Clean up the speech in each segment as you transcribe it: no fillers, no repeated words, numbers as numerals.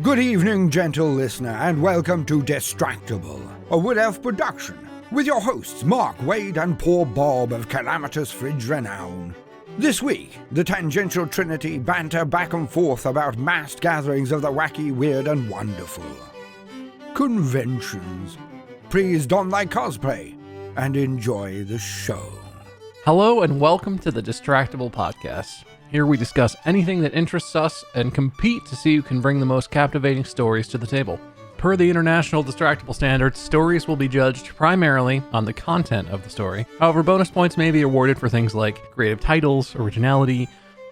Good evening, gentle listener, and welcome to Distractible, a Wood Elf production, with your hosts Mark, Wade, and poor Bob of calamitous fridge renown. This week, the tangential trinity banter back and forth about massed gatherings of the wacky, weird, and wonderful. Conventions. Please don thy cosplay and enjoy the show. Hello and welcome to the Distractible podcast. Here we discuss anything that interests us and compete to see who can bring the most captivating stories to the table. Per the international Distractible standards, stories will be judged primarily on the content of the story. However, bonus points may be awarded for things like creative titles, originality,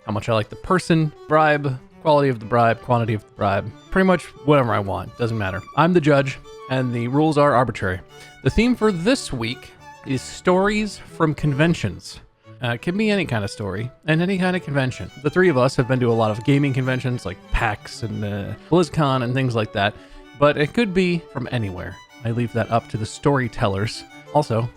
how much I like the person, bribe, quality of the bribe, quantity of the bribe, pretty much whatever I want, doesn't matter. I'm the judge, and the rules are arbitrary. The theme for this week is stories from conventions. It can be any kind of story and any kind of convention. The three of us have been to a lot of gaming conventions like PAX and BlizzCon and things like that, but it could be from anywhere. I leave that up to the storytellers. Also,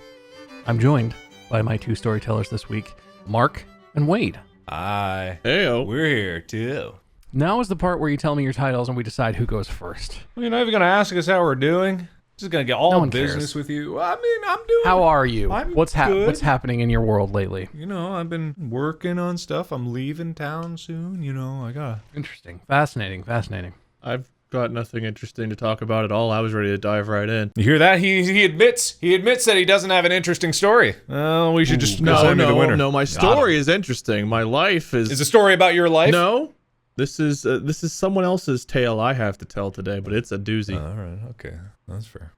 I'm joined by my two storytellers this week, Mark and Wade. Hi. Heyo. We're here too. Now is the part where you tell me your titles and we decide who goes first. Well, you're not even going to ask us how we're doing? Just going to get all No one business cares. with you. I mean, I'm doing... How are you? I'm What's good. What's happening in your world lately? You know, I've been working on stuff. I'm leaving town soon. You know, I got... Interesting. Fascinating. I've got nothing interesting to talk about at all. I was ready to dive right in. You hear that? He admits that he doesn't have an interesting story. Oh, we should just assign me the winner. No, my story is interesting. My life is... Is the story about your life? No. This is someone else's tale I have to tell today, but it's a doozy. All right. Okay. That's fair.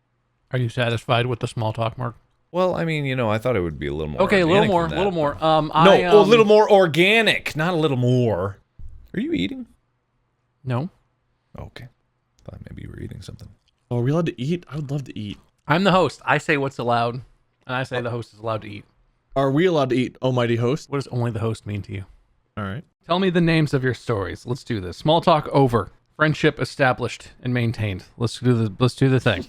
Are you satisfied with the small talk, Mark? Well, I mean, you know, I thought it would be a little more Okay, a little organic more, than a little that, more. but- a little more organic, not a little more. Are you eating? No, Okay. Thought maybe you were eating something. Oh, are we allowed to eat? I would love to eat. I'm the host. I say what's allowed, and I say the host is allowed to eat. Are we allowed to eat, almighty host? What does only the host mean to you? All right. Tell me the names of your stories. Let's do this. Small talk over. Friendship established and maintained. Let's do the thing.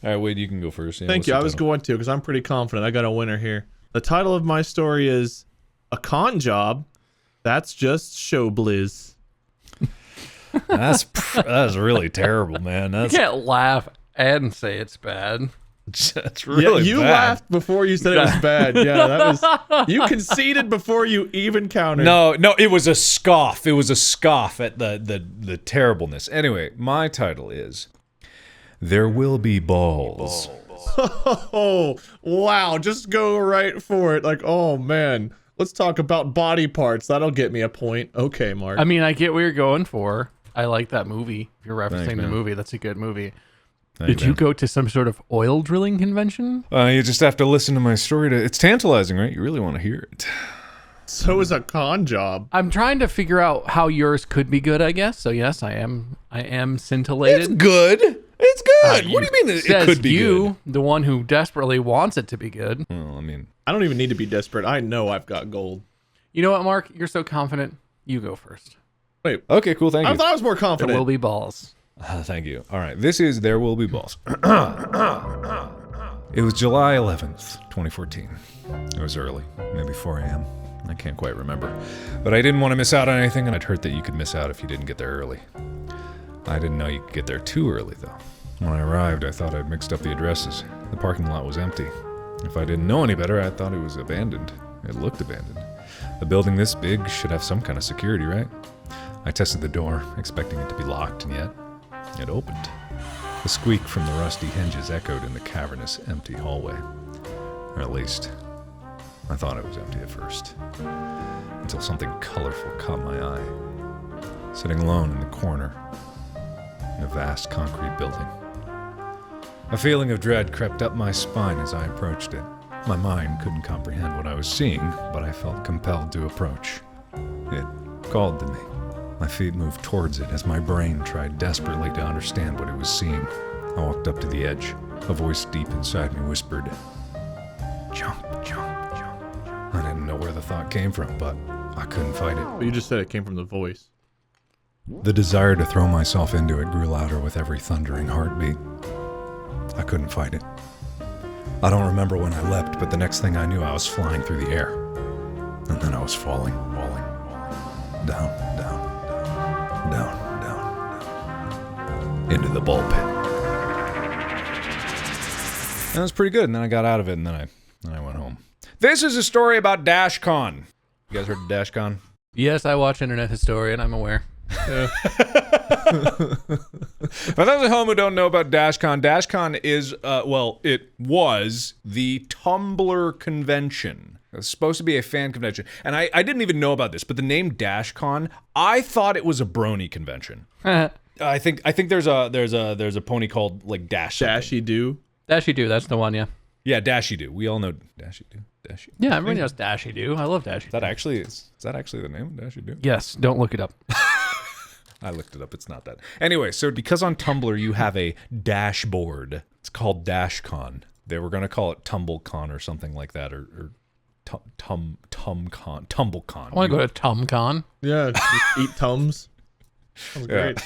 All right, Wade, you can go first. Yeah, Thank what's you. the I was title? going to because I'm pretty confident I got a winner here. The title of my story is A Con Job. That's just show blizz. That's really terrible, man. You can't laugh and say it's bad. That's really you bad. laughed before you said it was bad. Yeah, that was... You conceded before you even countered. No, it was a scoff. It was a scoff at the terribleness. Anyway, my title is There Will Be Balls. Oh, wow. Just go right for it. Like, oh, man. Let's talk about body parts. That'll get me a point. Okay, Mark. I mean, I get what you're going for. I like that movie. If you're referencing Thanks, the man. movie, that's a good movie. Thank Did you go to some sort of oil drilling convention? You just have to listen to my story. It's tantalizing, right? You really want to hear it. So is a con job. I'm trying to figure out how yours could be good, I guess. So yes, I am scintillated. It's good. It's good. What do you mean it Says could be you, good? the one who desperately wants it to be good. Well, I mean, I don't even need to be desperate. I know I've got gold. You know what, Mark? You're so confident. You go first. Wait. okay, cool. Thank I you. thought I was more There confident. will be balls. Thank you. All right, this is There Will Be Balls. It was July 11th, 2014. It was early, maybe 4 a.m. I can't quite remember. But I didn't want to miss out on anything, and I'd heard that you could miss out if you didn't get there early. I didn't know you could get there too early, though. When I arrived, I thought I'd mixed up the addresses. The parking lot was empty. If I didn't know any better, I thought it was abandoned. It looked abandoned. A building this big should have some kind of security, right? I tested the door, expecting it to be locked, and yet it opened. The squeak from the rusty hinges echoed in the cavernous, empty hallway. Or at least, I thought it was empty at first. Until something colorful caught my eye. Sitting alone in the corner, in a vast concrete building. A feeling of dread crept up my spine as I approached it. My mind couldn't comprehend what I was seeing, but I felt compelled to approach. It called to me. My feet moved towards it as my brain tried desperately to understand what it was seeing. I walked up to the edge. A voice deep inside me whispered, "Jump, jump, jump." I didn't know where the thought came from, but I couldn't fight it. But you just said it came from the voice. The desire to throw myself into it grew louder with every thundering heartbeat. I couldn't fight it. I don't remember when I leapt, but the next thing I knew, I was flying through the air. And then I was falling, down, down, down, down, down, into the ball pit. That was pretty good, and then I got out of it, and then I went home. This is a story about DashCon. You guys heard of DashCon? Yes, I watch Internet Historian. I'm aware. For those at home who don't know about DashCon, DashCon is, it was the Tumblr convention. It was supposed to be a fan convention. And I didn't even know about this, but the name DashCon, I thought it was a brony convention. I think there's a pony called like Dash something. Dashy Do. Dashy Do, that's the one, yeah. Yeah, Dashy Do. We all know Dashy Do. Dashy. Yeah, everybody knows Dashy Do. I love Dashy Do. Is that actually the name of Dashy Do? Yes, don't look it up. I looked it up. It's not that. Anyway, so because on Tumblr you have a dashboard, it's called DashCon. They were going to call it TumbleCon or something like that, or TumbleCon. I want to go to TumCon. Yeah, just eat Tums. That was great.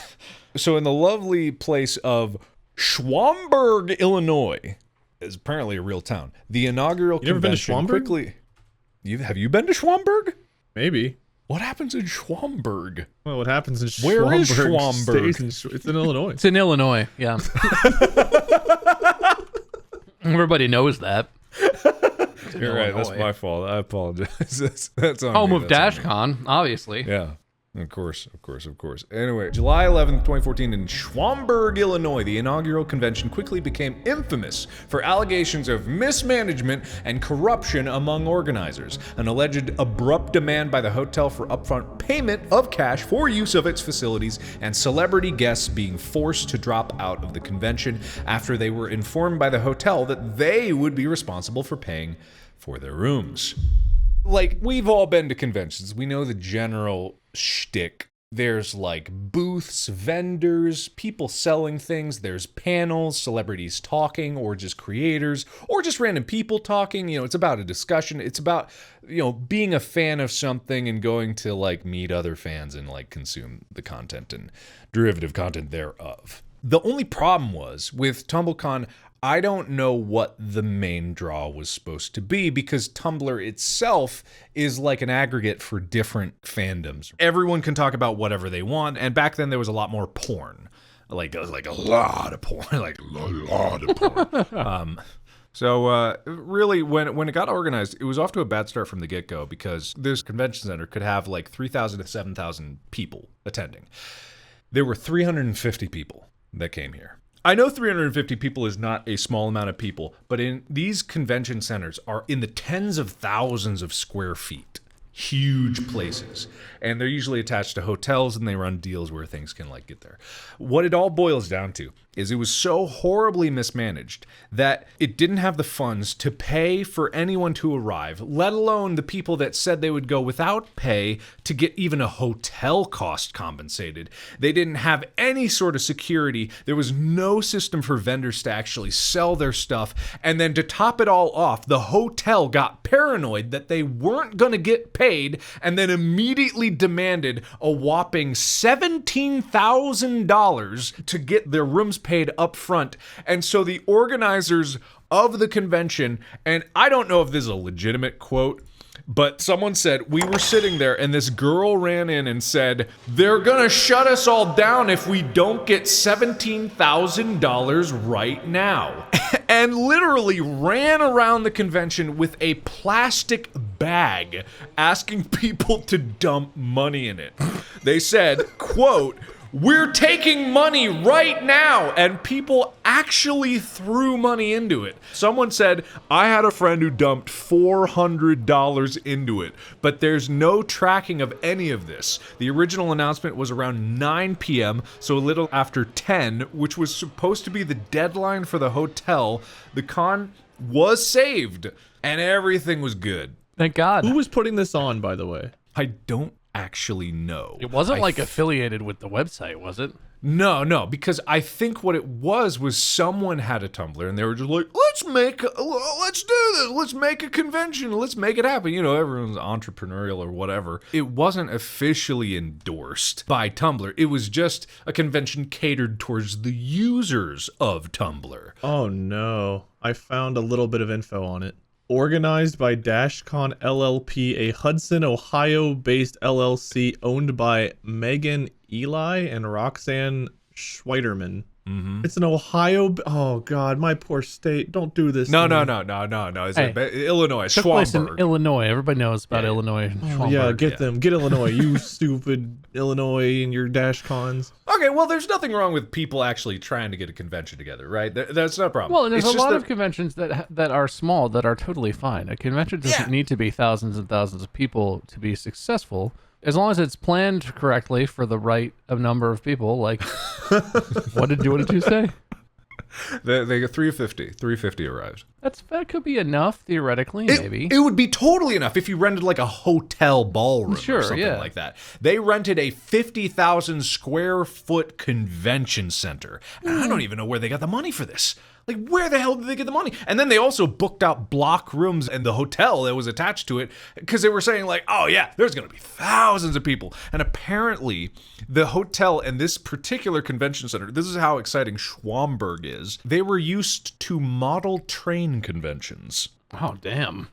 So in the lovely place of Schaumburg, Illinois, is apparently a real town. The inaugural You never been to convention Schaumburg? quickly. Have you been to Schaumburg? Maybe. What happens in Schaumburg? Well, what happens in Where is Schaumburg Schaumburg? It's in Illinois. It's in Illinois, yeah. Everybody knows that. You're right. That's my fault. I apologize. That's on Home me. of That's on me. DashCon, obviously. Yeah. Of course. Anyway, July 11th, 2014 in Schaumburg, Illinois, the inaugural convention quickly became infamous for allegations of mismanagement and corruption among organizers, an alleged abrupt demand by the hotel for upfront payment of cash for use of its facilities, and celebrity guests being forced to drop out of the convention after they were informed by the hotel that they would be responsible for paying for their rooms. Like, we've all been to conventions. We know the general shtick. There's like booths, vendors, people selling things. There's panels, celebrities talking, or just creators, or just random people talking. You know, it's about a discussion. It's about, being a fan of something and going to like meet other fans and like consume the content and derivative content thereof. The only problem was with TumbleCon, I don't know what the main draw was supposed to be because Tumblr itself is like an aggregate for different fandoms. Everyone can talk about whatever they want, and back then there was a lot more porn. Like a lot of porn, like a lot of porn. So really, when it got organized, it was off to a bad start from the get-go because this convention center could have like 3,000 to 7,000 people attending. There were 350 people that came here. I know 350 people is not a small amount of people, but in these convention centers are in the tens of thousands of square feet. Huge places. And they're usually attached to hotels and they run deals where things can like get there. What it all boils down to is it was so horribly mismanaged that it didn't have the funds to pay for anyone to arrive, let alone the people that said they would go without pay to get even a hotel cost compensated. They didn't have any sort of security. There was no system for vendors to actually sell their stuff. And then to top it all off, the hotel got paranoid that they weren't going to get paid and then immediately demanded a whopping $17,000 to get their rooms paid up front. And so the organizers of the convention, and I don't know if this is a legitimate quote, but someone said, we were sitting there and this girl ran in and said, they're gonna shut us all down if we don't get $17,000 right now. And literally ran around the convention with a plastic bag asking people to dump money in it. They said, quote, we're taking money right now, and people actually threw money into it. Someone said, I had a friend who dumped $400 into it, but there's no tracking of any of this. The original announcement was around 9 p.m., so a little after 10, which was supposed to be the deadline for the hotel. The con was saved, and everything was good. Thank God. Who was putting this on, by the way? I don't actually know. It wasn't affiliated with the website, was it? No, because I think what it was someone had a Tumblr and they were just like, let's do this, let's make a convention, let's make it happen. Everyone's entrepreneurial or whatever. It wasn't officially endorsed by Tumblr. It was just a convention catered towards the users of Tumblr. Oh no, I found a little bit of info on it. Organized by DashCon LLP, a Hudson, Ohio-based LLC owned by Megan Eli and Roxanne Schweiderman. It's an Ohio. Oh God, my poor state. Don't do this. No. to me. It's Hey, Illinois, Took place in Schwamberg. Illinois. Everybody knows about Illinois. And Oh, yeah, Schwamberg. get them. Get Illinois. You stupid Illinois and your dash cons. Okay, well, there's nothing wrong with people actually trying to get a convention together, right? That's not a problem. Well, and there's It's a just lot that- of conventions that are small that are totally fine. A convention doesn't need to be thousands and thousands of people to be successful, as long as it's planned correctly for the right number of people. Like, what did you say? They got 350 arrived. That could be enough theoretically, maybe. It would be totally enough if you rented like a hotel ballroom Sure, or something yeah. like that. They rented a 50,000 square foot convention center. And I don't even know where they got the money for this. Like, where the hell did they get the money? And then they also booked out block rooms in the hotel that was attached to it because they were saying like, oh yeah, there's going to be thousands of people. And apparently the hotel and this particular convention center, this is how exciting Schwamberg is. They were used to model train conventions. Oh, damn.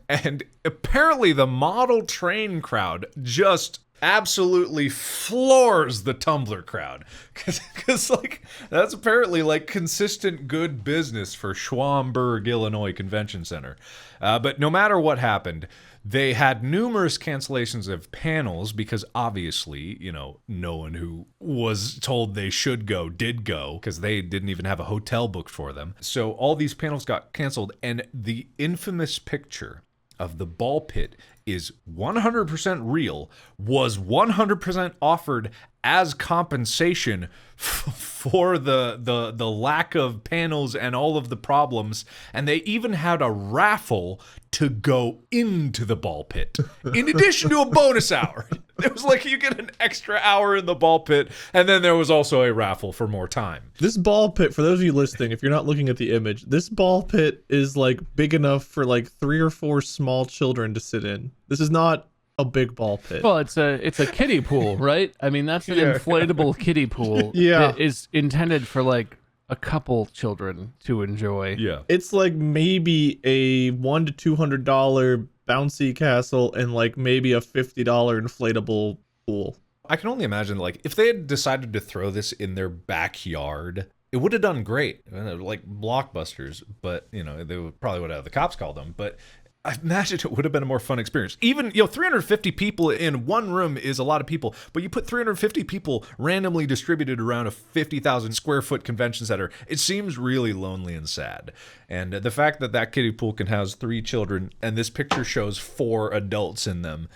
And apparently the model train crowd just absolutely floors the Tumblr crowd. Because like, that's apparently like consistent good business for Schwamberg, Illinois Convention Center. But no matter what happened, they had numerous cancellations of panels because obviously, no one who was told they should go did go because they didn't even have a hotel booked for them. So all these panels got canceled, and the infamous picture of the ball pit is 100% real, was 100% offered as compensation for the lack of panels and all of the problems, and they even had a raffle to go into the ball pit in addition to a bonus hour. It was like you get an extra hour in the ball pit, and then there was also a raffle for more time. This ball pit, for those of you listening, if you're not looking at the image, this ball pit is like big enough for like 3 or 4 small children to sit in. This is not a big ball pit. Well, it's a kiddie pool, right? I mean, that's an inflatable kiddie pool Yeah. that is intended for like a couple children to enjoy. Yeah. It's like maybe a $100 to $200 bouncy castle and like maybe a $50 inflatable pool. I can only imagine, like, if they had decided to throw this in their backyard, it would have done great. Like blockbusters, but, they probably would have the cops called them. But I imagine it would have been a more fun experience. Even, 350 people in one room is a lot of people, but you put 350 people randomly distributed around a 50,000 square foot convention center, it seems really lonely and sad. And the fact that kiddie pool can house 3 children, and this picture shows 4 adults in them,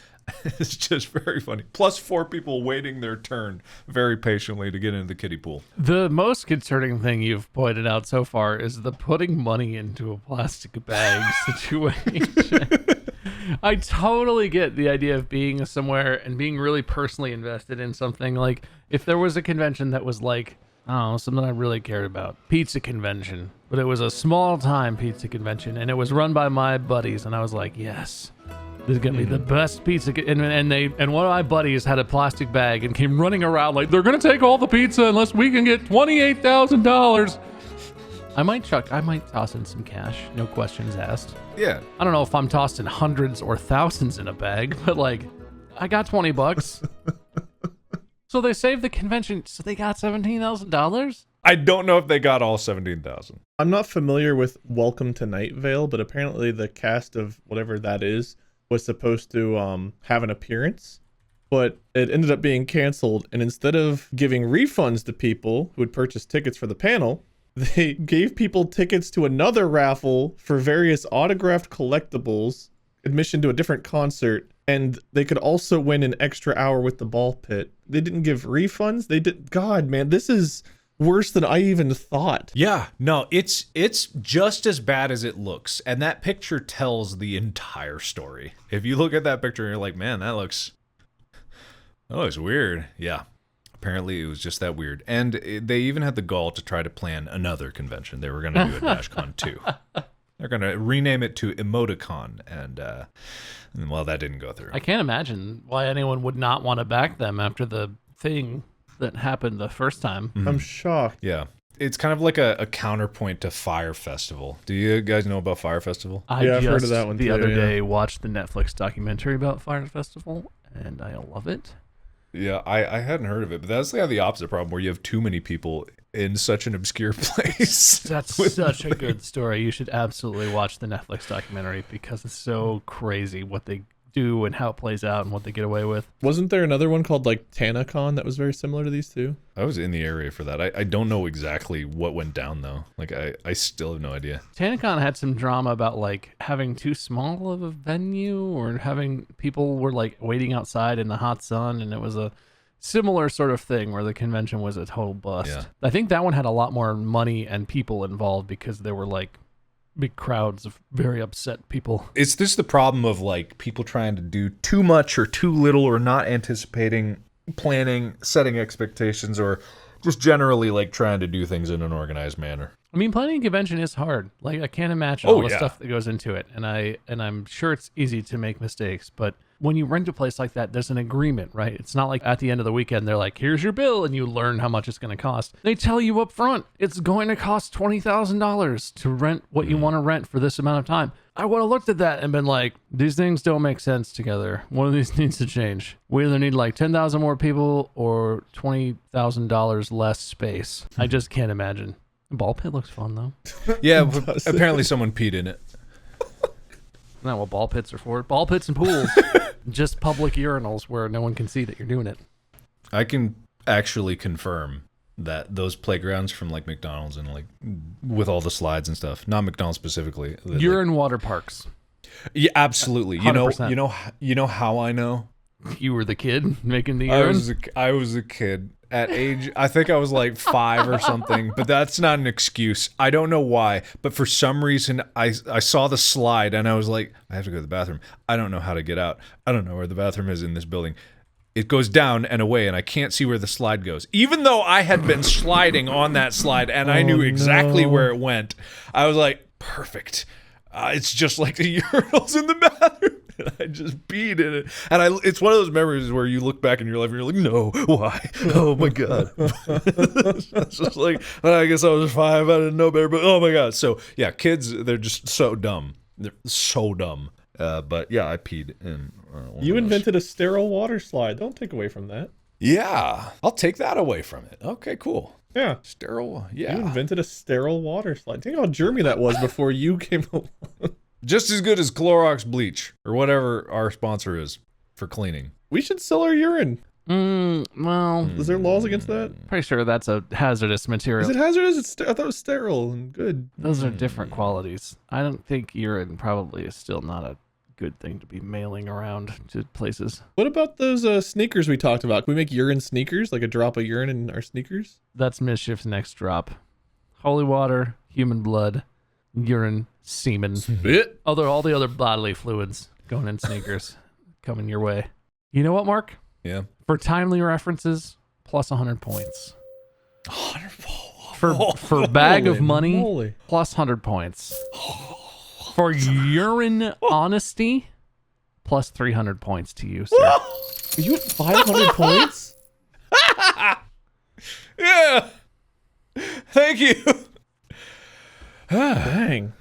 it's just very funny. Plus 4 people waiting their turn very patiently to get into the kiddie pool. The most concerning thing you've pointed out so far is the putting money into a plastic bag situation. I totally get the idea of being somewhere and being really personally invested in something. Like, if there was a convention that was like, I don't know, something I really cared about. Pizza convention. But it was a small time pizza convention, and it was run by my buddies, and I was like, yes. This is gonna be the best pizza, and one of my buddies had a plastic bag and came running around like, they're gonna take all the pizza unless we can get $28,000. I might toss in some cash, no questions asked. Yeah. I don't know if I'm tossing hundreds or thousands in a bag, but like, I got $20. So they saved the convention, so they got $17,000. I don't know if they got all 17,000. I'm not familiar with Welcome to Night Vale, but apparently the cast of whatever that is was supposed to have an appearance, but it ended up being canceled. And instead of giving refunds to people who had purchased tickets for the panel, they gave people tickets to another raffle for various autographed collectibles, admission to a different concert, and they could also win an extra hour with the ball pit. They didn't give refunds. They did. God, man, this is worse than I even thought. Yeah, no, it's just as bad as it looks. And that picture tells the entire story. If you look at that picture and you're like, man, that looks weird. Yeah, apparently it was just that weird. And they even had the gall to try to plan another convention. They were going to do a DashCon 2. They're going to rename it to Emoticon. And well, that didn't go through. I can't imagine why anyone would not want to back them after the thing that happened the first time. I'm shocked. Yeah. It's kind of like a counterpoint to Fire Festival. Do you guys know about Fire Festival? I I've just heard of that one the too, other yeah. day watched the Netflix documentary about Fire Festival, and I love it. Yeah, I hadn't heard of it, but that's the opposite problem where you have too many people in such an obscure place. That's such a good story. You should absolutely watch the Netflix documentary because it's so crazy what they do and how it plays out and what they get away with. Wasn't there another one called like TanaCon that was very similar to these two? I was in the area for that. I don't know exactly what went down though. Like I still have no idea. TanaCon had some drama about like having too small of a venue or having people were like waiting outside in the hot sun, and it was a similar sort of thing where the convention was a total bust. Yeah. I think that one had a lot more money and people involved because there were like big crowds of very upset people. It's this the problem of like people trying to do too much or too little or not anticipating, planning, setting expectations, or just generally like trying to do things in an organized manner. I mean, planning a convention is hard. Like I can't imagine all the yeah. stuff that goes into it, and I'm sure it's easy to make mistakes. But when you rent a place like that, there's an agreement, right? It's not like at the end of the weekend they're like, "Here's your bill," and you learn how much it's going to cost. They tell you up front it's going to cost $20,000 to rent what you want to rent for this amount of time. I would have looked at that and been like, these things don't make sense together. One of these needs to change. We either need like 10,000 more people or $20,000 less space. I just can't imagine. The ball pit looks fun though. Yeah, apparently someone peed in it. Isn't that what ball pits are for? Ball pits and pools. Just public urinals where no one can see that you're doing it. I can actually confirm that those playgrounds from like McDonald's and like with all the slides and stuff, not McDonald's specifically. Urine water parks. Yeah, absolutely. 100%. You know how I know? You were the kid making the urine? I was a kid at age, I think I was like 5 or something, but that's not an excuse. I don't know why, but for some reason I saw the slide and I was like, I have to go to the bathroom. I don't know how to get out. I don't know where the bathroom is in this building. It goes down and away and I can't see where the slide goes. Even though I had been sliding on that slide and I knew exactly where it went, I was like, perfect. It's just like the urinals in the bathroom. And I just peed in it. And it's one of those memories where you look back in your life and you're like, no, why? Oh my God. It's just like, I guess I was 5. I didn't know better, but oh my God. So yeah, kids, they're just so dumb. They're so dumb. But yeah, I peed in. You invented a sterile water slide. Don't take away from that. Yeah, I'll take that away from it. Okay, cool. Yeah. Sterile. Yeah. You invented a sterile water slide. Think how germy that was before you came along. Just as good as Clorox bleach or whatever our sponsor is for cleaning. We should sell our urine. Well, Is there laws against that? pretty sure that's a hazardous material. Is it hazardous? I thought it was sterile and good. Those are different qualities. I don't think urine probably is still not a good thing to be mailing around to places. What about those sneakers we talked about? Can we make urine sneakers? Like a drop of urine in our sneakers? That's Mischief's next drop. Holy water, human blood, urine, semen. All the other bodily fluids going in sneakers coming your way. You know what, Mark? Yeah. For timely references, plus 100 points. 100 For bag of money, moly. plus 100 points. For urine honesty, plus 300 points to you, sir. Are you at 500 points? Yeah. Thank you. Dang.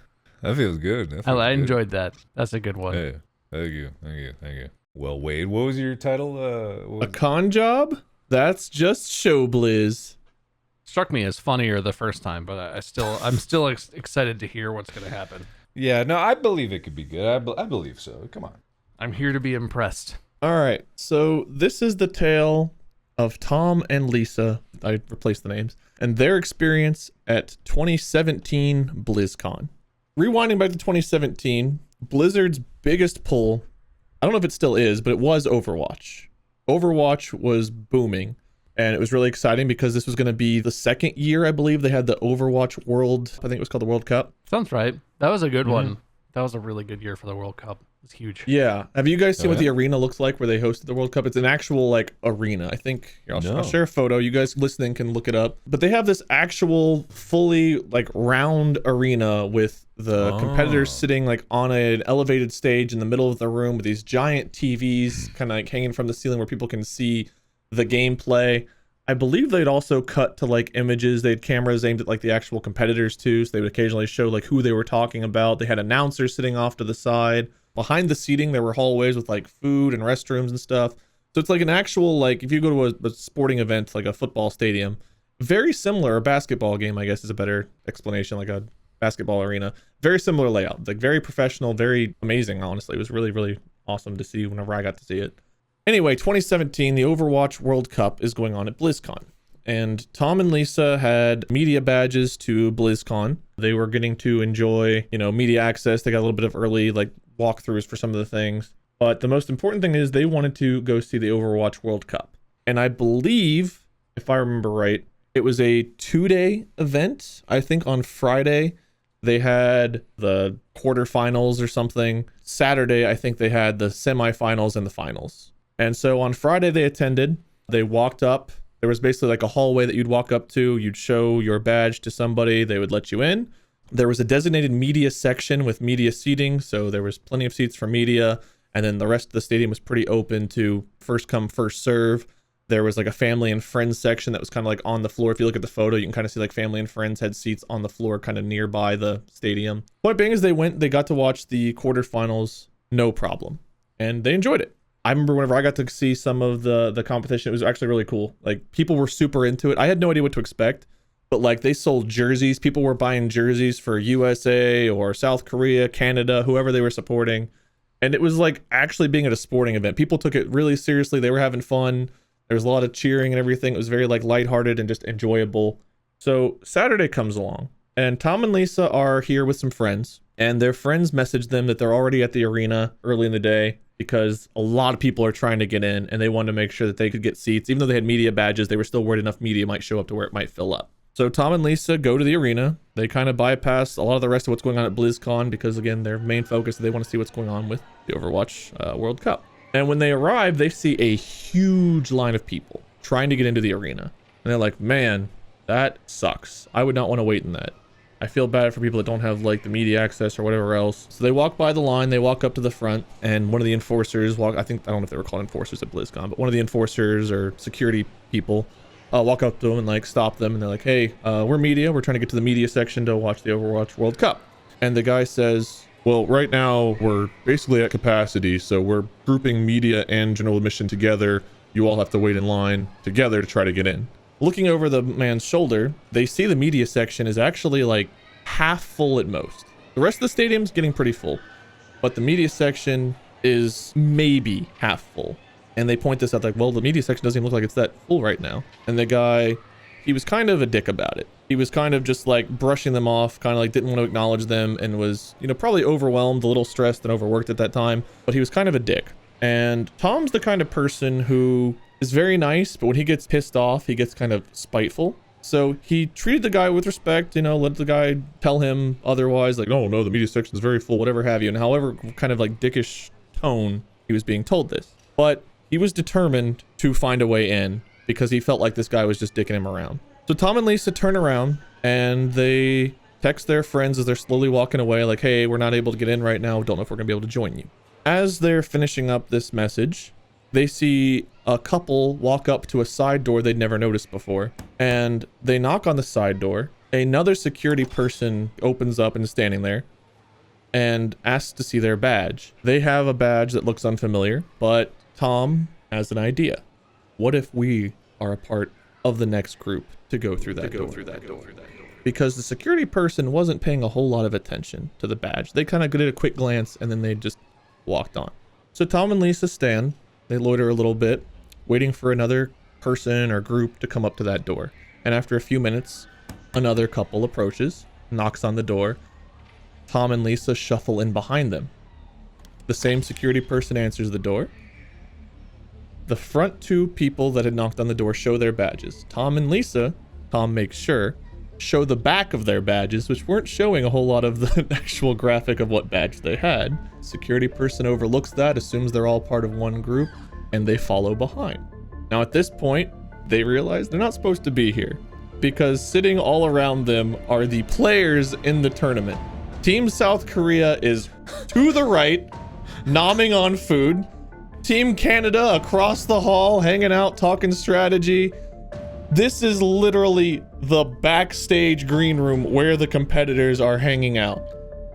That feels good. I enjoyed that. That's a good one. Hey, thank you. Well, Wade, what was your title? A con job? That's just showbiz. Struck me as funnier the first time, but I'm still excited to hear what's going to happen. Yeah, no, I believe it could be good. I believe so. Come on. I'm here to be impressed. All right. So this is the tale of Tom and Lisa. I replaced the names. And their experience at 2017 BlizzCon. Rewinding back to 2017, Blizzard's biggest pull, I don't know if it still is, but it was Overwatch. Overwatch was booming. And it was really exciting because this was going to be the second year, I believe, they had the Overwatch World, I think it was called the World Cup. Sounds right. That was a good one. That was a really good year for the World Cup. It's huge. Yeah. Have you guys seen what the arena looks like where they hosted the World Cup? It's an actual like arena. I think here, I'll share a photo. You guys listening can look it up. But they have this actual fully like round arena with the competitors sitting like on an elevated stage in the middle of the room with these giant TVs kind of like hanging from the ceiling where people can see the gameplay. I believe they'd also cut to like images. They had cameras aimed at like the actual competitors too. So they would occasionally show like who they were talking about. They had announcers sitting off to the side. Behind the seating, there were hallways with like food and restrooms and stuff. So it's like an actual, like if you go to a sporting event, like a football stadium, very similar. A basketball game, I guess, is a better explanation, like a basketball arena. Very similar layout, like very professional, very amazing, honestly. It was really, really awesome to see whenever I got to see it. Anyway, 2017, the Overwatch World Cup is going on at BlizzCon. And Tom and Lisa had media badges to BlizzCon. They were getting to enjoy, media access. They got a little bit of early, walkthroughs for some of the things. But the most important thing is they wanted to go see the Overwatch World Cup. And I believe, if I remember right, it was a 2-day event. I think on Friday, they had the quarterfinals or something. Saturday, I think they had the semifinals and the finals. And so on Friday, they attended. They walked up. There was basically like a hallway that you'd walk up to. You'd show your badge to somebody. They would let you in. There was a designated media section with media seating. So there was plenty of seats for media. And then the rest of the stadium was pretty open to first come, first serve. There was like a family and friends section that was kind of like on the floor. If you look at the photo, you can kind of see like family and friends had seats on the floor kind of nearby the stadium. Point being is they got to watch the quarterfinals, no problem. And they enjoyed it. I remember whenever I got to see some of the competition, it was actually really cool. Like people were super into it. I had no idea what to expect, but like they sold jerseys. People were buying jerseys for USA or South Korea, Canada, whoever they were supporting. And it was like actually being at a sporting event. People took it really seriously. They were having fun. There was a lot of cheering and everything. It was very like lighthearted and just enjoyable. So Saturday comes along and Tom and Lisa are here with some friends, and their friends message them that they're already at the arena early in the day because a lot of people are trying to get in and they wanted to make sure that they could get seats. Even though they had media badges, they were still worried enough media might show up to where it might fill up. So Tom and Lisa go to the arena. They kind of bypass a lot of the rest of what's going on at BlizzCon because, again, their main focus is they want to see what's going on with the Overwatch World Cup. And when they arrive, they see a huge line of people trying to get into the arena. And they're like, man, that sucks. I would not want to wait in that. I feel bad for people that don't have like the media access or whatever else. So they walk by the line, they walk up to the front, and one of the enforcers I don't know if they were called enforcers at BlizzCon, but one of the enforcers or security people walk up to them and like stop them. And they're like, hey, we're media. We're trying to get to the media section to watch the Overwatch World Cup. And the guy says, well, right now we're basically at capacity. So we're grouping media and general admission together. You all have to wait in line together to try to get in. Looking over the man's shoulder, they see the media section is actually like half full at most. The rest of the stadium's getting pretty full, but the media section is maybe half full. And they point this out like, well, the media section doesn't even look like it's that full right now. And the guy, he was kind of a dick about it. He was kind of just like brushing them off, kind of like didn't want to acknowledge them, and was, probably overwhelmed, a little stressed and overworked at that time, but he was kind of a dick. And Tom's the kind of person who is very nice, but when he gets pissed off, he gets kind of spiteful. So he treated the guy with respect, let the guy tell him otherwise, like, oh no, the media section is very full, whatever have you. And however kind of like dickish tone he was being told this. But he was determined to find a way in because he felt like this guy was just dicking him around. So Tom and Lisa turn around and they text their friends as they're slowly walking away, like, hey, we're not able to get in right now. Don't know if we're gonna be able to join you. As they're finishing up this message, they see a couple walk up to a side door they'd never noticed before, and they knock on the side door. Another security person opens up and is standing there and asks to see their badge. They have a badge that looks unfamiliar, but Tom has an idea. What if we are a part of the next group to go through that door? Because the security person wasn't paying a whole lot of attention to the badge. They kind of did a quick glance and then they just walked on. So Tom and Lisa stand. They loiter a little bit, waiting for another person or group to come up to that door. And after a few minutes, another couple approaches, knocks on the door. Tom and Lisa shuffle in behind them. The same security person answers the door. The front two people that had knocked on the door show their badges. Tom and Lisa, Tom makes sure, show the back of their badges, which weren't showing a whole lot of the actual graphic of what badge they had. Security person overlooks that, assumes they're all part of one group, and they follow behind. Now at this point, they realize they're not supposed to be here because sitting all around them are the players in the tournament. Team South Korea is to the right, nomming on food. Team Canada across the hall, hanging out, talking strategy. This is literally the backstage green room where the competitors are hanging out.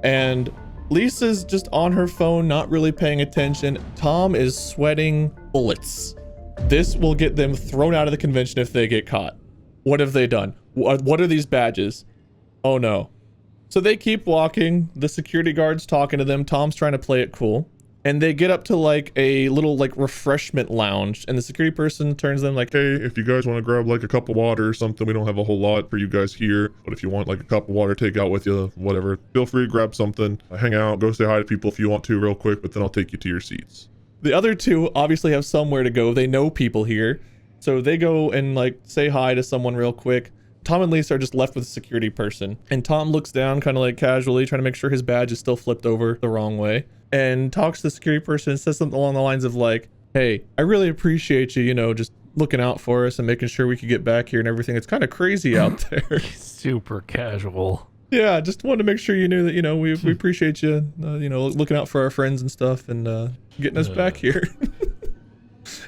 And Lisa's just on her phone, not really paying attention. Tom is sweating bullets. This will get them thrown out of the convention if they get caught. What have they done? What are these badges? Oh no. So they keep walking. The security guard's talking to them. Tom's trying to play it cool. And they get up to like a little like refreshment lounge, and the security person turns to them like, Hey, if you guys want to grab like a cup of water or something, we don't have a whole lot for you guys here. But if you want like a cup of water, take out with you, whatever, feel free to grab something, hang out, go say hi to people if you want to real quick, but then I'll take you to your seats. The other two obviously have somewhere to go. They know people here. So they go and like say hi to someone real quick. Tom and Lisa are just left with the security person. And Tom looks down kind of like casually, trying to make sure his badge is still flipped over the wrong way, and talks to the security person and says something along the lines of like, hey, I really appreciate you, just looking out for us and making sure we could get back here and everything. It's kind of crazy out there. Super casual. Yeah, just wanted to make sure you knew that, we appreciate you, looking out for our friends and stuff and getting us back here.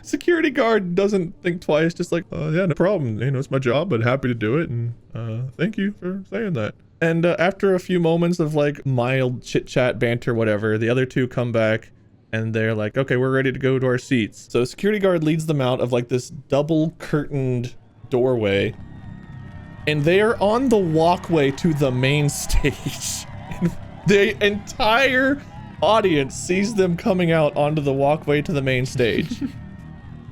Security guard doesn't think twice, just like, yeah, no problem. It's my job, but happy to do it. And thank you for saying that. And after a few moments of like mild chit chat, banter, whatever, the other two come back and they're like, okay, we're ready to go to our seats. So security guard leads them out of like this double curtained doorway, and they are on the walkway to the main stage. The entire audience sees them coming out onto the walkway to the main stage.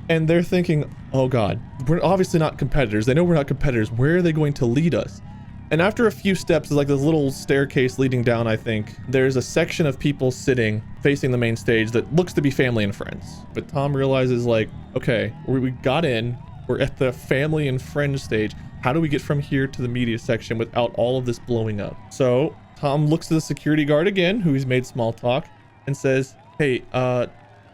And they're thinking, oh God, we're obviously not competitors. They know we're not competitors. Where are they going to lead us? And after a few steps, there's like this little staircase leading down, I think. There's a section of people sitting facing the main stage that looks to be family and friends. But Tom realizes like, okay, we got in, we're at the family and friends stage. How do we get from here to the media section without all of this blowing up? So Tom looks to the security guard again, who he's made small talk, and says, hey,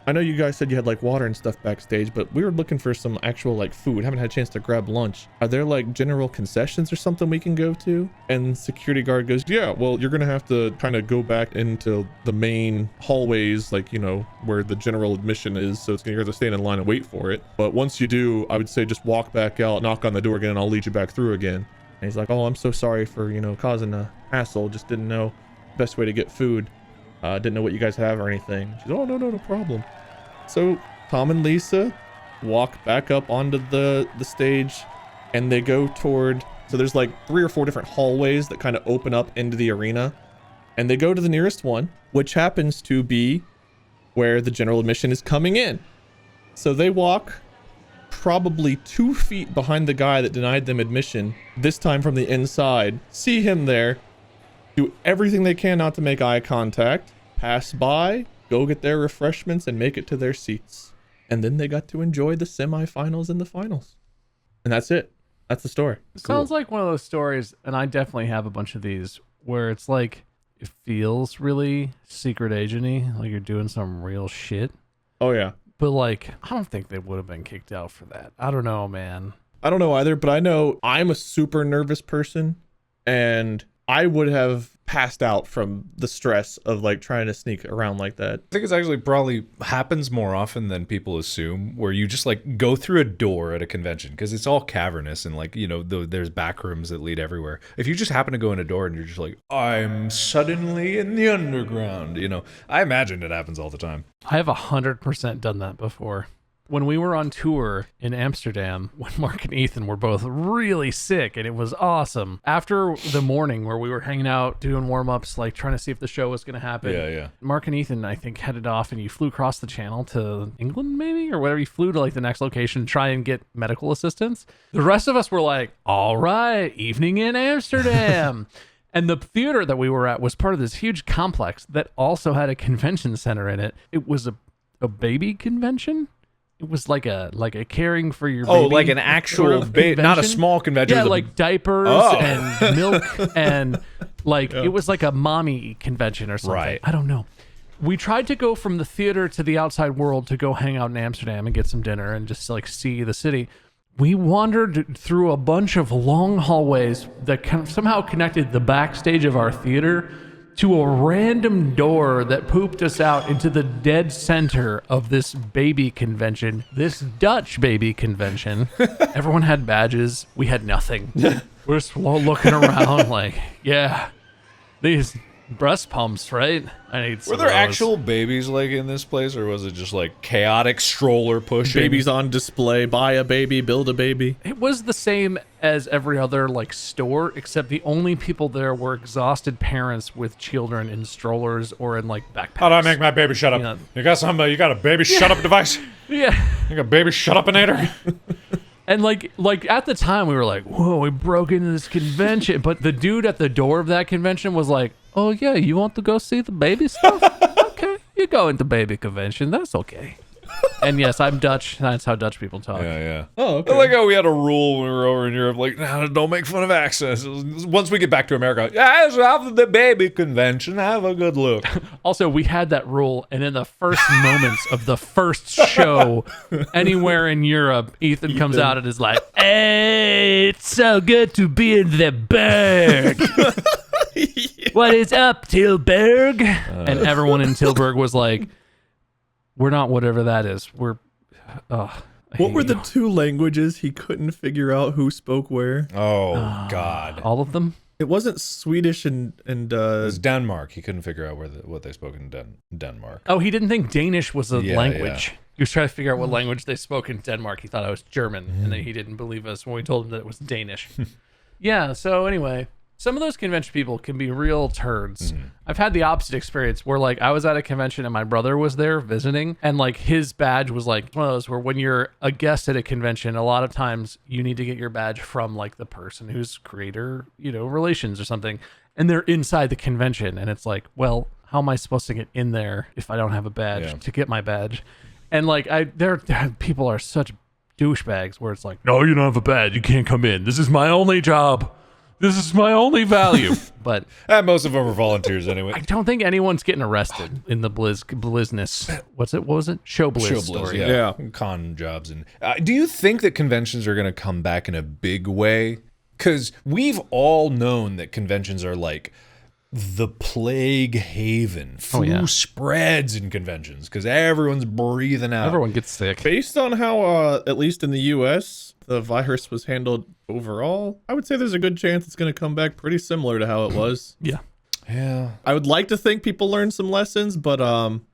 I know you guys said you had like water and stuff backstage, but we were looking for some actual like food. Haven't had a chance to grab lunch. Are there like general concessions or something we can go to? And security guard goes, yeah, well, you're gonna have to kind of go back into the main hallways, like, where the general admission is. So you're gonna have to stand in line and wait for it. But once you do, I would say just walk back out, knock on the door again, and I'll lead you back through again. And he's like, oh, I'm so sorry for, causing a hassle. Just didn't know the best way to get food. Didn't know what you guys have or anything. She's, oh, no problem. So Tom and Lisa walk back up onto the stage, and they go toward, so there's like 3 or 4 different hallways that kind of open up into the arena, and they go to the nearest one, which happens to be where the general admission is coming in. So they walk probably 2 feet behind the guy that denied them admission, this time from the inside, see him there, do everything they can not to make eye contact, pass by, go get their refreshments, and make it to their seats. And then they got to enjoy the semifinals and the finals. And that's it. That's the story. Sounds like one of those stories, and I definitely have a bunch of these, where it's like, it feels really secret agent-y, like you're doing some real shit. Oh, yeah. But like, I don't think they would have been kicked out for that. I don't know, man. I don't know either, but I know I'm a super nervous person, and I would have passed out from the stress of like trying to sneak around like that. I think it's actually probably happens more often than people assume, where you just like go through a door at a convention because it's all cavernous and like, there's back rooms that lead everywhere. If you just happen to go in a door and you're just like, I'm suddenly in the underground, I imagine it happens all the time. I have 100% done that before. When we were on tour in Amsterdam, when Mark and Ethan were both really sick, and it was awesome. After the morning where we were hanging out, doing warm-ups, like trying to see if the show was going to happen. Yeah. Mark and Ethan, I think, headed off, and you flew across the channel to England, maybe? Or whatever. You flew to like the next location to try and get medical assistance. The rest of us were like, all right, evening in Amsterdam. And the theater that we were at was part of this huge complex that also had a convention center in it. It was a baby convention. It was like a caring for your baby. Oh, like an actual baby, not a small convention. Yeah, like diapers and milk and like it was like a mommy convention or something. Right. I don't know. We tried to go from the theater to the outside world to go hang out in Amsterdam and get some dinner and just like see the city. We wandered through a bunch of long hallways that somehow connected the backstage of our theater to a random door that pooped us out into the dead center of this baby convention, this Dutch baby convention. Everyone had badges. We had nothing. We're just looking around like, yeah, these Breast pumps, right? I need some Were there of those. actual babies like in this place, or was it just like chaotic stroller pushing? Babies on display. Buy a baby, build a baby. It was the same as every other like store, except the only people there were exhausted parents with children in strollers or in like backpacks. How do I make my baby shut up? Yeah. You got some? You got a baby shut up device? Yeah. You got a baby shut up-inator? And like at the time we were like, whoa, we broke into this convention. But the dude at the door of that convention was like, oh yeah, you want to go see the baby stuff? Okay, you go into baby convention. That's okay. And yes, I'm Dutch. That's how Dutch people talk. Yeah. Oh, okay. I like how we had a rule when we were over in Europe, like, nah, don't make fun of accents. Once we get back to America, yes, after the baby convention, have a good look. Also, we had that rule, and in the first moments of the first show anywhere in Europe, Ethan comes out and is like, hey, it's so good to be in the Berg. What is up, Tilburg? And everyone in Tilburg was like, we're not whatever that is. We're, I What hate were the you. 2 languages he couldn't figure out who spoke where? Oh, God. All of them? It wasn't Swedish and It was Denmark. He couldn't figure out what they spoke in Denmark. Oh, he didn't think Danish was a Yeah, language. yeah. He was trying to figure out what language they spoke in Denmark. He thought I was German, and then he didn't believe us when we told him that it was Danish. Yeah, so anyway, some of those convention people can be real turds. I've had the opposite experience where, like, I was at a convention and my brother was there visiting, and, like, his badge was, like, one of those where when you're a guest at a convention, a lot of times you need to get your badge from, like, the person who's creator, relations or something, and they're inside the convention, and it's like, well, how am I supposed to get in there if I don't have a badge to get my badge? And, like, people are such douchebags where it's like, no, you don't have a badge. You can't come in. This is my only job. This is my only value. But Most of them are volunteers anyway. I don't think anyone's getting arrested in the blizness. What was it? Show blizz story. Yeah. Con jobs. And do you think that conventions are going to come back in a big way? Because we've all known that conventions are like the plague haven. Flu spreads in conventions because everyone's breathing out. Everyone gets sick. based on how, at least in the U.S., the virus was handled overall, I would say there's a good chance it's going to come back pretty similar to how it was. Yeah. Yeah. I would like to think people learned some lessons, but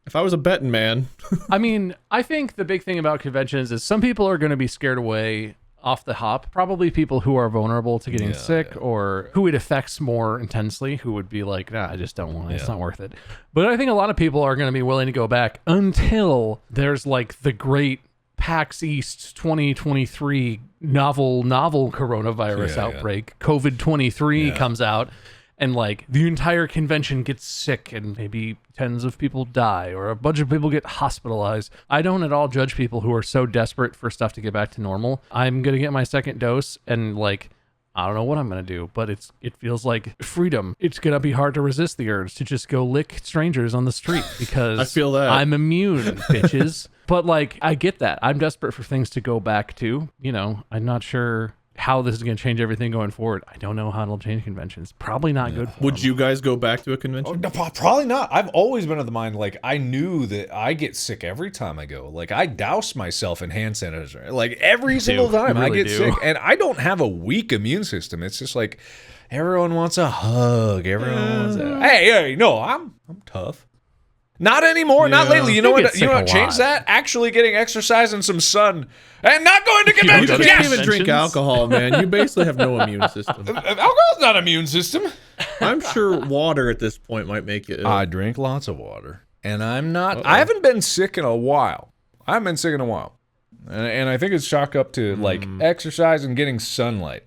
if I was a betting man, I mean, I think the big thing about conventions is some people are going to be scared away off the hop. Probably people who are vulnerable to getting sick or who it affects more intensely, who would be like, nah, I just don't want it. It's not worth it. But I think a lot of people are going to be willing to go back until there's like the great PAX East 2023 novel coronavirus outbreak. COVID-23 comes out. And, like, the entire convention gets sick and maybe tens of people die or a bunch of people get hospitalized. I don't at all judge people who are so desperate for stuff to get back to normal. I'm going to get my second dose and, like, I don't know what I'm going to do, but it feels like freedom. It's going to be hard to resist the urge to just go lick strangers on the street because I feel that. I'm immune, bitches. But, like, I get that. I'm desperate for things to go back to. I'm not sure how this is going to change everything going forward. I don't know how it'll change conventions. Probably not good for would them. you guys go back to a Oh, convention? no, probably not. I've always been of the mind, like, I knew that I get sick every time I go. Like, I douse myself in hand sanitizer. Like, every single time You I really get do. sick. And I don't have a weak immune system. It's just like, everyone wants a hug. Everyone wants a... Hey, no, I'm tough. Not anymore. Not Yeah. lately. You know You what? get You know sick what a changed lot. that? Actually getting exercise and some sun, and not going to You conventions. can't Yes! even drink Conventions? alcohol, man. You basically have no immune system. Alcohol's not immune system. I'm sure water at this point might make you ill. I drink lots of water, and I'm not. I haven't been sick in a while. I haven't been sick in a while, and I think it's chalk up to like exercise and getting sunlight.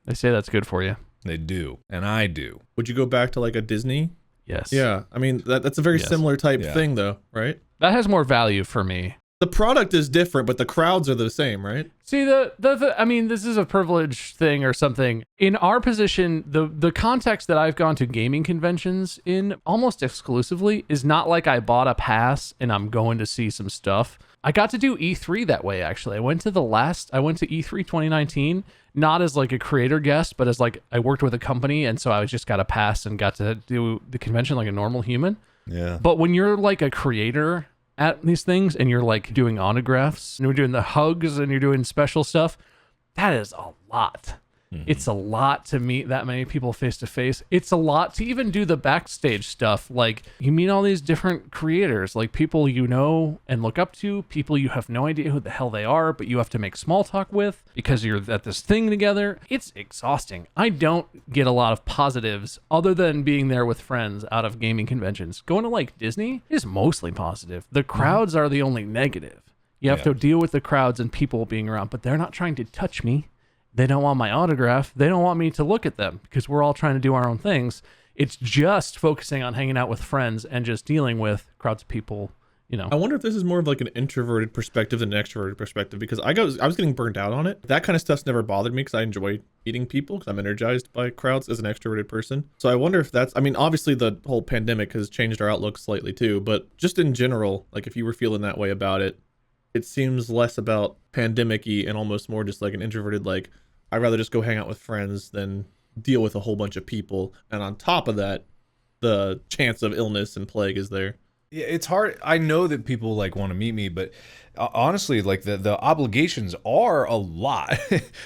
They say that's good for you. They do, and I do. Would you go back to like a Disney? Yes. Yeah. I mean, that's a very Yes. similar type Yeah. thing, though, right? That has more value for me. The product is different, but the crowds are the same, right? See, I mean, this is a privilege thing or something. In our position, the context that I've gone to gaming conventions in almost exclusively is not like I bought a pass and I'm going to see some stuff. I got to do E3 that way, actually. I went to E3 2019, not as like a creator guest, but as like I worked with a company, and so I just got a pass and got to do the convention like a normal human. Yeah. But when you're like a creator at these things and you're like doing autographs and you're doing the hugs and you're doing special stuff, that is a lot. It's a lot to meet that many people face to face. It's a lot to even do the backstage stuff. Like, you meet all these different creators, like people you know and look up to, people you have no idea who the hell they are, but you have to make small talk with because you're at this thing together. It's exhausting. I don't get a lot of positives other than being there with friends out of gaming conventions. Going to like Disney is mostly positive. The crowds are the only negative. You have to deal with the crowds and people being around, but they're not trying to touch me. They don't want my autograph. They don't want me to look at them because we're all trying to do our own things. It's just focusing on hanging out with friends and just dealing with crowds of people, you know. I wonder if this is more of like an introverted perspective than an extroverted perspective, because I was getting burnt out on it. That kind of stuff's never bothered me because I enjoy meeting people because I'm energized by crowds as an extroverted person. So I wonder if that's, I mean, obviously the whole pandemic has changed our outlook slightly too, but just in general, like if you were feeling that way about it, it seems less about pandemic-y and almost more just like an introverted, like, I'd rather just go hang out with friends than deal with a whole bunch of people. And on top of that, the chance of illness and plague is there. Yeah, it's hard. I know that people like want to meet me, but honestly, like the obligations are a lot.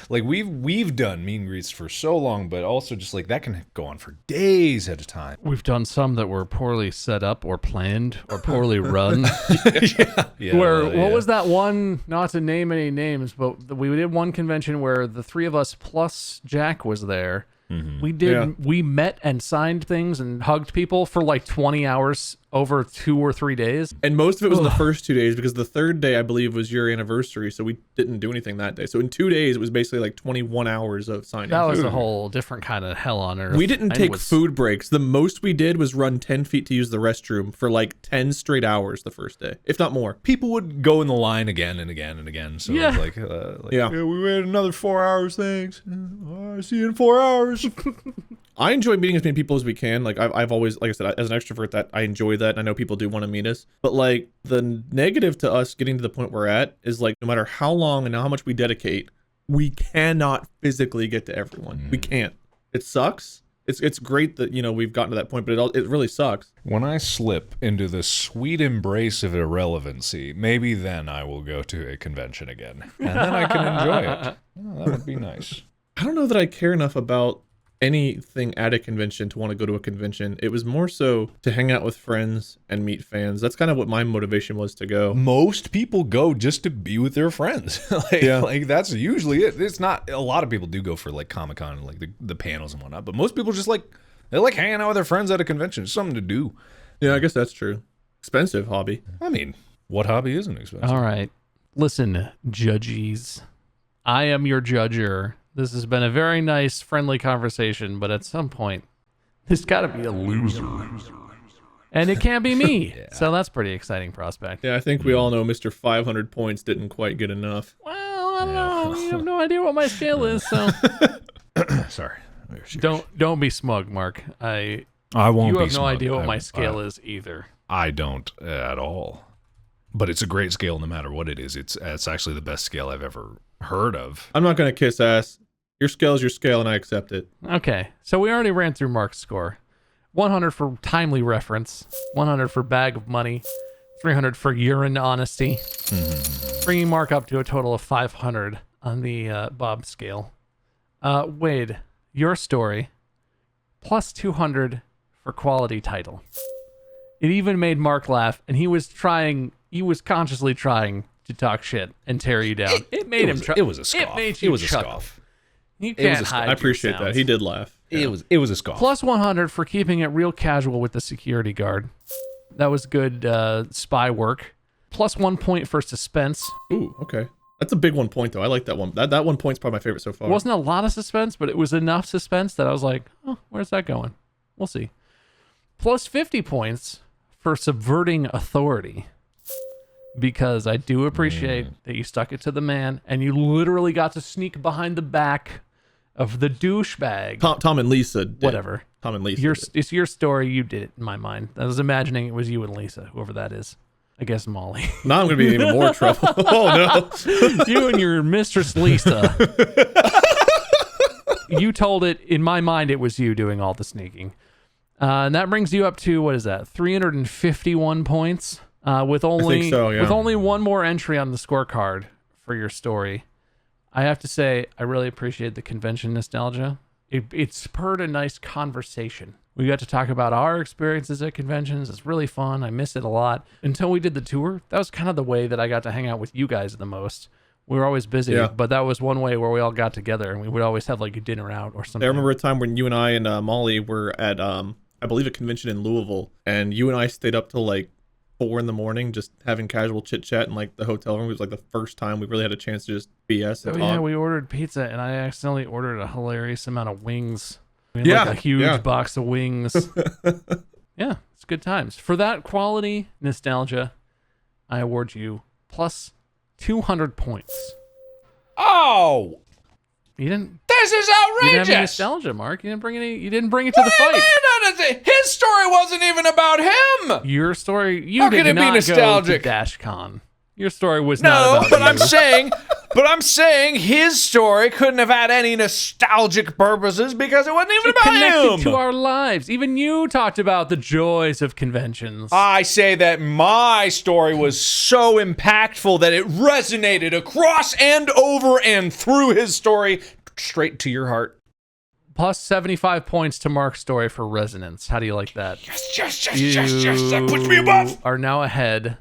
Like we've done meet and greets for so long, but also just like that can go on for days at a time. We've done some that were poorly set up or planned or poorly run. What was that one, not to name any names, but we did one convention where the three of us plus Jack was there. We met and signed things and hugged people for like 20 hours over 2 or 3 days. And most of it was in the first 2 days because the third day, I believe, was your anniversary. So we didn't do anything that day. So in 2 days, it was basically like 21 hours of signing. That was a whole different kind of hell on earth. We didn't take food breaks. The most we did was run 10 feet to use the restroom for like 10 straight hours the first day, if not more. People would go in the line again and again and again. So it was like we waited another 4 hours, thanks. I'll see you in 4 hours. I enjoy meeting as many people as we can. Like I've always, like I said, as an extrovert, that I enjoy that. And I know people do want to meet us, but like the negative to us getting to the point we're at is like, no matter how long and how much we dedicate, we cannot physically get to everyone. We can't. It sucks. It's great that, you know, we've gotten to that point, but it really sucks. When I slip into the sweet embrace of irrelevancy, maybe then I will go to a convention again, and then I can enjoy it. Oh, that would be nice. I don't know that I care enough about anything at a convention to want to go to a convention. It was more so to hang out with friends and meet fans. That's kind of what my motivation was to go. Most people go just to be with their friends. Like that's usually it. It's not, a lot of people do go for like Comic-Con and like the panels and whatnot, but most people just like, they like hanging out with their friends at a convention. It's something to do. Yeah, I guess that's true. Expensive hobby. I mean, what hobby isn't expensive? All right. Listen, judges. I am your judger. This has been a very nice, friendly conversation, but at some point, there's got to be a loser. And it can't be me. So that's pretty exciting prospect. Yeah, I think we all know Mr. 500 points didn't quite get enough. Well, I don't know. You have no idea what my scale is, so... Sorry. Don't be smug, Mark. I won't be You have no smug. idea what my scale is either. I don't at all. But it's a great scale no matter what it is. It's actually the best scale I've ever heard of. I'm not going to kiss ass. Your scale is your scale, and I accept it. Okay, so we already ran through Mark's score. 100 for timely reference, 100 for bag of money, 300 for urine honesty, bringing Mark up to a total of 500 on the Bob scale. Wade, your story, plus 200 for quality title. It even made Mark laugh, and he was consciously trying to talk shit and tear you down. It made him. It was a scoff. It made you was a chuckle. scoff. You can't hide. I appreciate that. He did laugh. Yeah. It was a scoff. Plus 100 for keeping it real casual with the security guard. That was good spy work. Plus 1 point for suspense. Ooh, okay. That's a big 1 point though. I like that one. That 1 point's probably my favorite so far. It wasn't a lot of suspense, but it was enough suspense that I was like, oh, where's that going? We'll see. Plus 50 points for subverting authority. Because I do appreciate that you stuck it to the man and you literally got to sneak behind the back of the douchebag. Tom and Lisa did. Whatever. Tom and Lisa did. It's your story. You did it in my mind. I was imagining it was you and Lisa, whoever that is. I guess Molly. Now I'm going to be in even more trouble. Oh, no. You and your mistress Lisa. You told it. In my mind, it was you doing all the sneaking. And that brings you up to, what is that, 351 points? With only I think so, yeah. With only one more entry on the scorecard for your story. I have to say, I really appreciate the convention nostalgia. It spurred a nice conversation. We got to talk about our experiences at conventions. It's really fun. I miss it a lot. Until we did the tour, that was kind of the way that I got to hang out with you guys the most. We were always busy, but that was one way where we all got together, and we would always have like a dinner out or something. I remember a time when you and I and Molly were at, I believe, a convention in Louisville, and you and I stayed up till like 4 a.m. just having casual chit chat in like the hotel room. It was like the first time we really had a chance to just BS and talk. Yeah, we ordered pizza, and I accidentally ordered a hilarious amount of wings. We had like a huge box of wings. Yeah, it's good times. For that quality nostalgia, I award you plus 200 points. Oh, You didn't. this is You didn't have any outrageous. nostalgia, Mark. You didn't bring any. You didn't bring it to the fight. His story wasn't even about him. Your story. You How did can it be not nostalgic? go to DashCon. Your story was not No, about but you. I'm saying his story couldn't have had any nostalgic purposes because it wasn't even It about connected him. to our lives. Even you talked about the joys of conventions. I say that my story was so impactful that it resonated across and over and through his story straight to your heart. Plus 75 points to Mark's story for resonance. How do you like that? Yes. You That puts me above. are now ahead.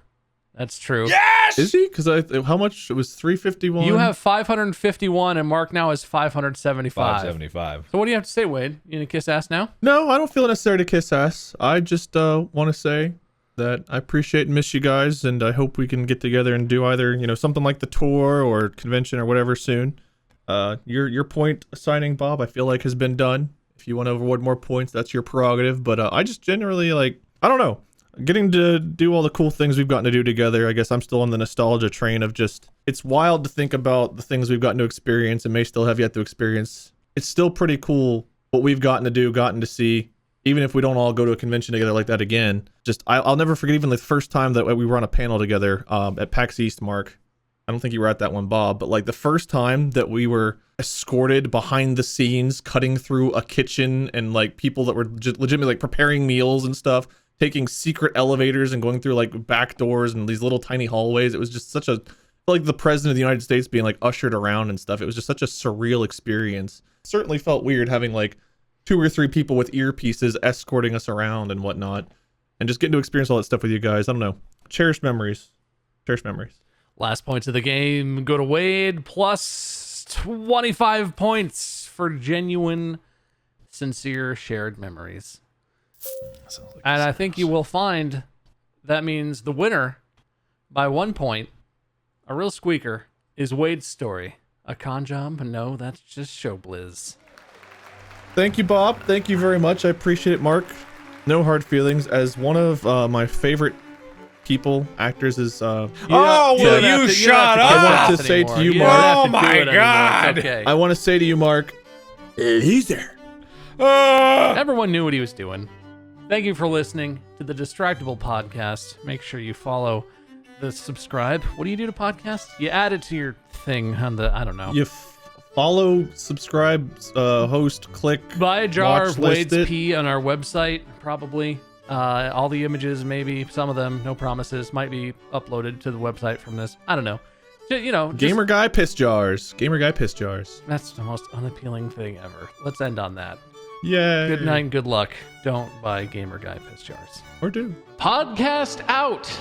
That's true. Yes. Is he? Because how much? It was 351. You have 551, and Mark now has 575. 575. So what do you have to say, Wade? You gonna kiss ass now? No, I don't feel necessary to kiss ass. I just want to say that I appreciate and miss you guys, and I hope we can get together and do either something like the tour or convention or whatever soon. Your point assigning, Bob, I feel like has been done. If you want to award more points, that's your prerogative. But I just generally I don't know. Getting to do all the cool things we've gotten to do together, I guess I'm still on the nostalgia train of just, it's wild to think about the things we've gotten to experience and may still have yet to experience. It's still pretty cool what we've gotten to do, gotten to see, even if we don't all go to a convention together like that again. Just, I'll never forget even the first time that we were on a panel together at PAX East, Mark. I don't think you were at that one, Bob, but like the first time that we were escorted behind the scenes, cutting through a kitchen and like people that were legitimately like preparing meals and stuff, taking secret elevators and going through like back doors and these little tiny hallways. It was just such a, like the president of the United States being like ushered around and stuff. It was just such a surreal experience. Certainly felt weird having like 2 or 3 people with earpieces escorting us around and whatnot, and just getting to experience all that stuff with you guys. I don't know. Cherished memories. Cherished memories. Last points of the game go to Wade, plus 25 points for genuine, sincere, shared memories. And I think you will find that means the winner by 1 point, a real squeaker, is Wade's story. A con job? No, that's just show blizz. Thank you, Bob. Thank you very much. I appreciate it, Mark. No hard feelings. As one of my favorite people, actors is... Oh, will you shut up? I want to say to you, Mark... Oh my God. Okay. I want to say to you, Mark... He's there. Everyone knew what he was doing. Thank you for listening to the Distractible podcast. Make sure you follow the subscribe. What do you do to podcasts? You add it to your thing on the, I don't know. You follow, subscribe, host, click, Buy a jar watch of Wade's list it. pee on our website, probably. All the images, maybe some of them, no promises, might be uploaded to the website from this. I don't know. Gamer guy piss jars. Gamer guy piss jars. That's the most unappealing thing ever. Let's end on that. Yay. Good night and good luck. Don't buy Gamer Guy piss jars. Or do. Podcast out.